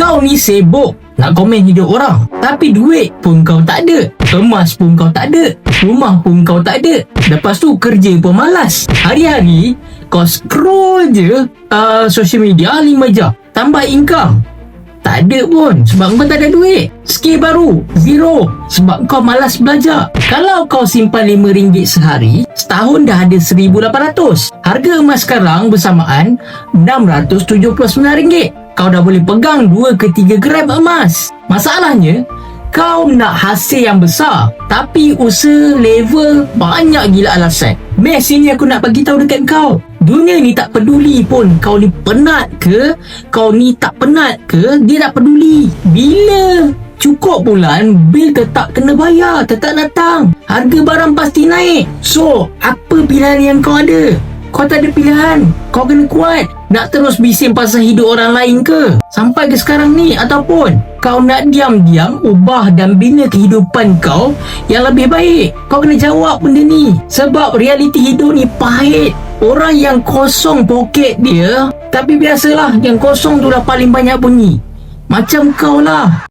Kau ni sibuk nak komen hidup orang, tapi duit pun kau tak ada, kemas pun kau tak ada, rumah pun kau tak ada, lepas tu kerja pun malas. Hari-hari kau scroll je social media 5 jam. Tambah income tak ada pun sebab kau tak ada duit. Skill baru zero sebab kau malas belajar. Kalau kau simpan RM5 sehari, setahun dah ada RM1,800. Harga emas sekarang bersamaan RM679. Kau dah boleh pegang 2 ke 3 gram emas. Masalahnya, kau nak hasil yang besar tapi usaha level banyak gila alasan. Mes sini aku nak bagi tahu dekat kau. Dunia ni tak peduli pun kau ni penat ke, kau ni tak penat ke, dia tak peduli. Bila cukup bulan, bil tetap kena bayar, tetap datang. Harga barang pasti naik. So, apa pilihan yang kau ada? Kau tak ada pilihan. Kau kena kuat. Nak terus bising pasal hidup orang lain ke? Sampai ke sekarang ni? Ataupun kau nak diam-diam ubah dan bina kehidupan kau yang lebih baik? Kau kena jawab benda ni. Sebab realiti hidup ni pahit. Orang yang kosong poket dia, tapi biasalah yang kosong tu lah paling banyak bunyi. Macam kau lah.